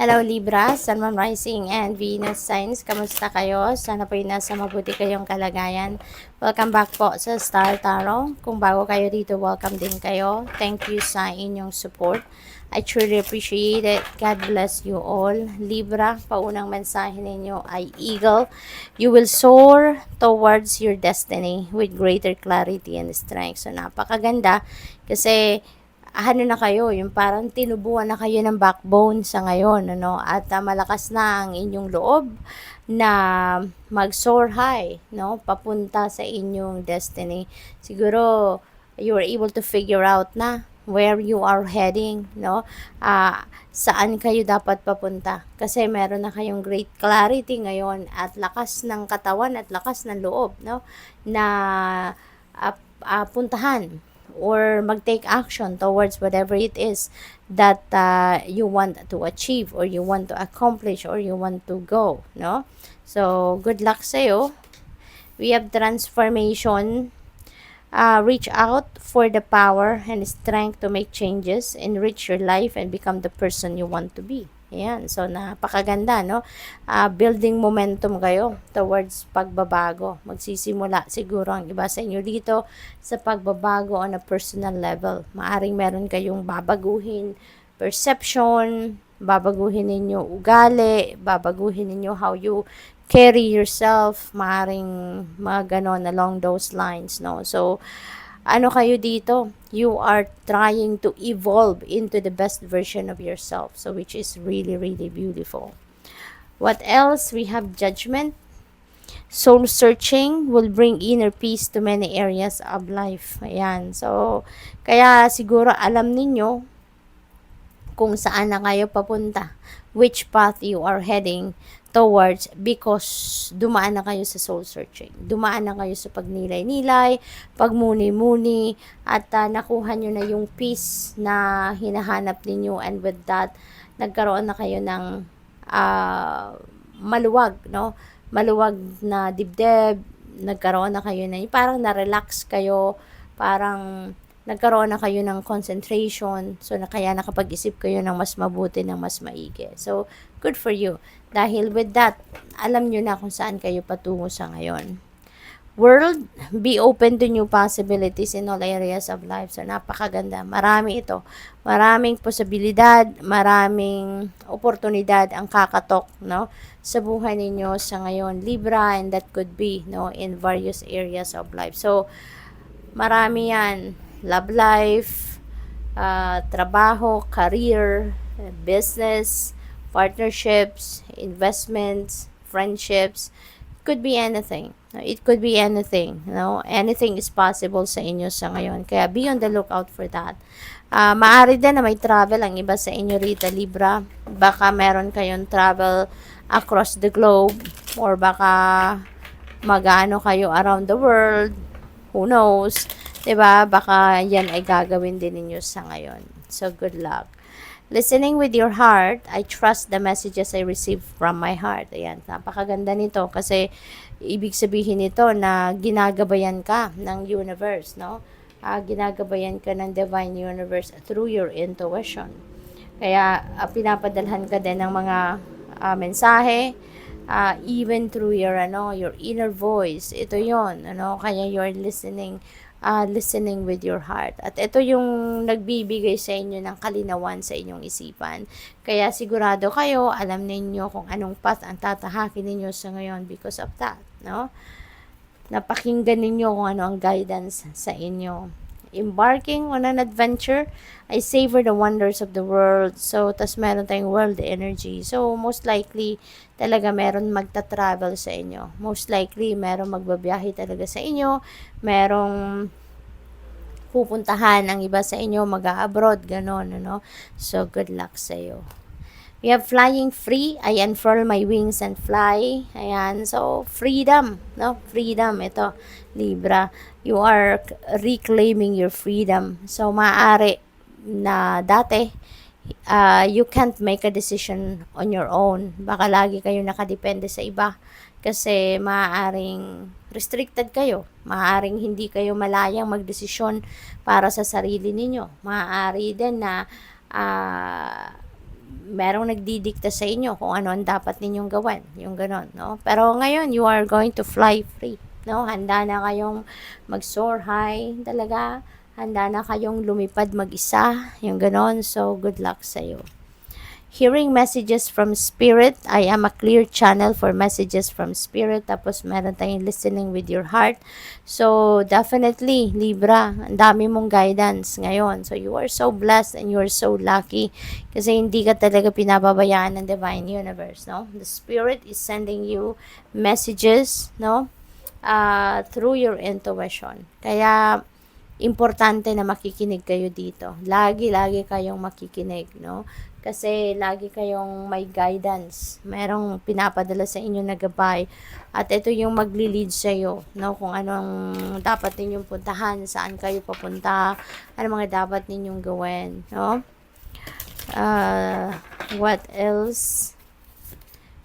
Hello Libra, Sun, Moon, Rising, and Venus signs. Kamusta kayo? Sana po nasa mabuti kayong kalagayan. Welcome back po sa Star Tarot. Kung bago kayo dito, welcome din kayo. Thank you sa inyong support. I truly appreciate it. God bless you all. Libra, paunang mensahe ninyo ay Eagle. You will soar towards your destiny with greater clarity and strength. So napakaganda kasi ano na kayo, yung parang tinubuan na kayo ng backbone sa ngayon, ano, at malakas na ang inyong loob na mag-soar high, no, papunta sa inyong destiny. Siguro, you were able to figure out na where you are heading, no, saan kayo dapat papunta. Kasi meron na kayong great clarity ngayon at lakas ng katawan at lakas ng loob, no, na puntahan or mag-take action towards whatever it is that you want to achieve or you want to accomplish or you want to go, no? So, good luck sa'yo. We have transformation. Reach out for the power and strength to make changes, enrich your life, and become the person you want to be. Ayan. So, napakaganda, no? Building momentum kayo towards pagbabago. Magsisimula siguro ang iba sa inyo dito sa pagbabago on a personal level. Maaring meron kayong babaguhin perception, babaguhin ninyo ugali, babaguhin ninyo how you carry yourself, maaring mga ganon along those lines, no? So, ano kayo dito? You are trying to evolve into the best version of yourself. So, which is really, really beautiful. What else? We have judgment. Soul searching will bring inner peace to many areas of life. Ayan. So, kaya siguro alam ninyo kung saan na kayo papunta, which path you are heading towards because dumaan na kayo sa soul searching. Dumaan na kayo sa pagnilay-nilay, pagmuni-muni, at nakuha nyo na yung peace na hinahanap ninyo, and with that, nagkaroon na kayo ng maluwag, no? Maluwag na dibdib, nagkaroon na kayo na, parang na-relax kayo, parang nagkaroon na kayo ng concentration, so kaya nakapag-isip kayo ng mas mabuti, ng mas maigi. So, good for you. Dahil with that, alam nyo na kung saan kayo patungo sa ngayon. World, be open to new possibilities in all areas of life. So, napakaganda. Marami ito. Maraming posibilidad, maraming oportunidad ang kakatok, no, sa buhay ninyo sa ngayon, Libra, and that could be, no, in various areas of life. So, marami yan. Love life, trabaho, career, business, partnerships, investments, friendships. Could be anything. It could be anything. No? Anything is possible sa inyo sa ngayon. Kaya be on the lookout for that. Maaari din na may travel ang iba sa inyo rito, Libra. Baka meron kayong travel across the globe or baka mag-ano kayo around the world. Who knows? 'Di ba? Baka yan ay gagawin din ninyo sa ngayon. So, good luck. Listening with your heart, I trust the messages I receive from my heart. Ayan, napakaganda nito kasi ibig sabihin nito na ginagabayan ka ng universe, no? Ginagabayan ka ng divine universe through your intuition. Kaya, pinapadalhan ka din ng mga mensahe, even through your inner voice. Ito yon, kaya you're listening with your heart. At ito yung nagbibigay sa inyo ng kalinawan sa inyong isipan. Kaya sigurado kayo, alam ninyo kung anong path ang tatahakin ninyo sa ngayon because of that, no? Napakinggan ninyo kung ano ang guidance sa inyo. Embarking on an adventure, I savor the wonders of the world. So, tas meron tayong world energy. So, most likely, talaga meron magta-travel sa inyo. Most likely, meron magbabiyahe talaga sa inyo. Merong pupuntahan ang iba sa inyo, mag-abroad, ganon, ano. So, good luck sa iyo. We have flying free. I unfurl my wings and fly. Ayan. So, freedom. No? Freedom. Ito, Libra. You are reclaiming your freedom. So, maaari na dati, you can't make a decision on your own. Baka lagi kayo nakadepende sa iba. Kasi maaaring restricted kayo. Maaaring hindi kayo malayang magdesisyon para sa sarili ninyo. Maaari din na merong nagdidikta sa inyo kung ano ang dapat ninyong gawin, yung ganon, no? Pero ngayon, you are going to fly free, no? Handa na kayong mag-soar high talaga, handa na kayong lumipad mag-isa, yung ganon. So, good luck sa'yo. Hearing messages from spirit. I am a clear channel for messages from spirit. Tapos meron tayong listening with your heart. So definitely, Libra, ang dami mong guidance ngayon. So you are so blessed and you are so lucky kasi hindi ka talaga pinababayaan ng divine universe, no? The spirit is sending you messages, no? Through your intuition. Kaya importante na makikinig kayo dito. Lagi-lagi kayong makikinig, no? Kasi lagi kayong may guidance. Merong pinapadala sa inyo na gabay. At ito yung magli-lead sa iyo, no? Kung anong dapat ninyong puntahan, saan kayo papunta, ano mga dapat ninyong gawin, no? What else?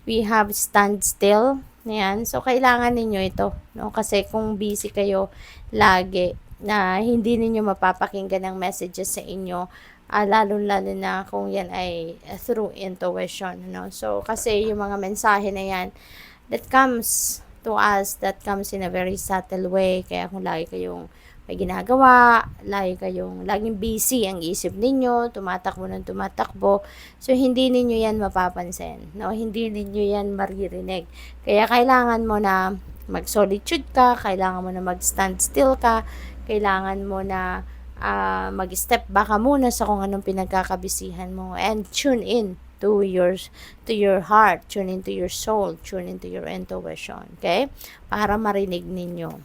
We have stand still. Ayan. So, kailangan ninyo ito, no? Kasi kung busy kayo lagi, na hindi ninyo mapapakinggan ng messages sa inyo, lalo-lalo na kung yan ay through intuition, no? So, kasi yung mga mensahe na yan, that comes to us, that comes in a very subtle way. Kaya kung lagi kayong may ginagawa, laging busy ang isip ninyo, tumatakbo ng tumatakbo, so hindi ninyo yan mapapansin, no? Hindi ninyo yan maririnig. Kaya kailangan mo na mag-solitude ka, kailangan mo na mag-stand still ka, kailangan mo na mag-step back ka muna sa kung anong pinagkakabisihan mo and tune in to your heart, tune into your soul, tune into your intuition, okay? Para marinig ninyo.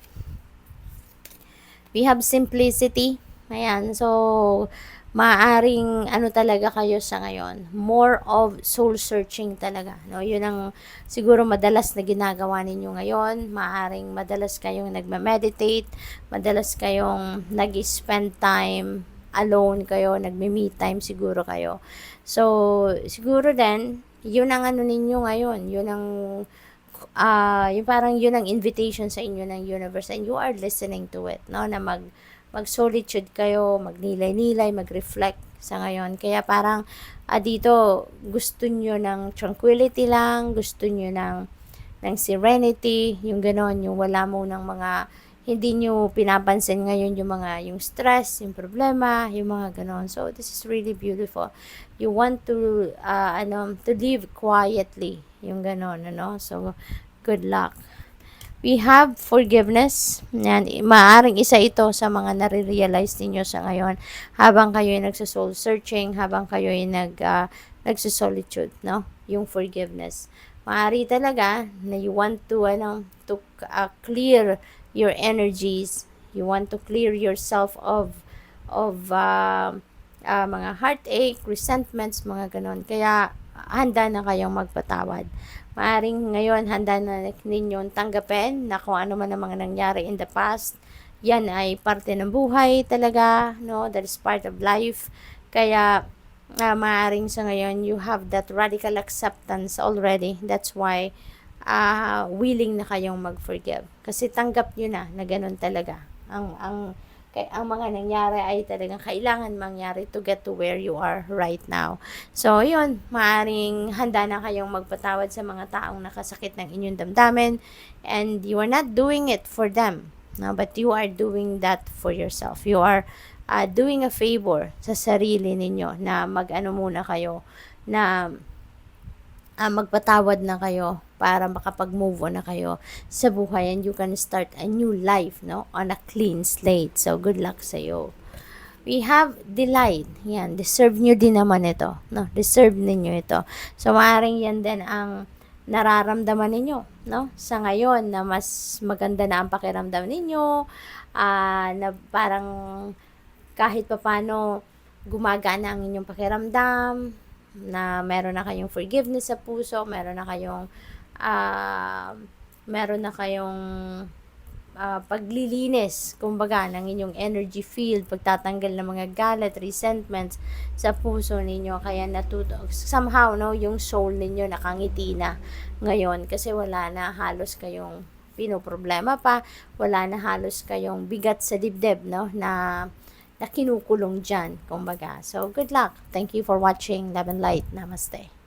We have simplicity. Ayan, so maaring ano talaga kayo sa ngayon, more of soul searching talaga, no? Yun ang siguro madalas na ginagawa ninyo ngayon. Maaring madalas kayong nagme-meditate, madalas kayong nag-spend time alone kayo, nagme-me time siguro kayo. So siguro din yun ang ano ninyo ngayon, yun ang yung parang yun ang invitation sa inyo ng universe and you are listening to it, no? Na mag-solitude kayo, magnilay-nilay, mag-reflect sa ngayon. Kaya parang dito gusto nyo ng tranquility lang, gusto nyo ng serenity, yung ganon, yung wala mo ng mga hindi nyo pinapansin ngayon yung stress, yung problema, yung mga ganon. So this is really beautiful. You want to to live quietly, yung ganon, ano? So good luck. We have forgiveness. Yan, maaring isa ito sa mga nare-realize ninyo sa ngayon habang kayo ay nagso-soul searching, habang kayo ay nagso-solitude, no? Yung forgiveness. Maari talaga na you want to clear your energies. You want to clear yourself of mga heartache, resentments, mga ganon. Kaya handa na kayong magpatawad. Maaring ngayon handa na ninyong tanggapin na kung ano man ang mga nangyari in the past, yan ay parte ng buhay talaga, no? That is part of life. Kaya maaring sa ngayon you have that radical acceptance already. That's why willing na kayong mag-forgive. Kasi tanggap nyo na ganun talaga. Ang mga nangyari ay talagang kailangan mangyari to get to where you are right now. So, yun, maaring handa na kayong magpatawad sa mga taong nakasakit ng inyong damdamin and you are not doing it for them, no? But you are doing that for yourself. You are doing a favor sa sarili ninyo na mag-ano muna kayo, na magpatawad na kayo para makapag-move on na kayo sa buhay and you can start a new life, no? On a clean slate. So, good luck sa iyo. We have delight. Yan, deserve nyo din naman ito, no? Deserve ninyo ito. So, maaaring yan din ang nararamdaman ninyo, no? Sa ngayon na mas maganda na ang pakiramdam ninyo, na parang kahit papano gumagana ang inyong pakiramdam, na meron na kayong forgiveness sa puso, meron na kayong paglilinis, kumbaga, ng inyong energy field, pagtatanggal ng mga galit, resentments sa puso ninyo. Kaya somehow, no, yung soul ninyo nakangiti na ngayon kasi wala na halos kayong pinoproblema pa, wala na halos kayong bigat sa dibdib, no, na na kinukulong dyan, kumbaga. So, good luck. Thank you for watching Love and Light. Namaste.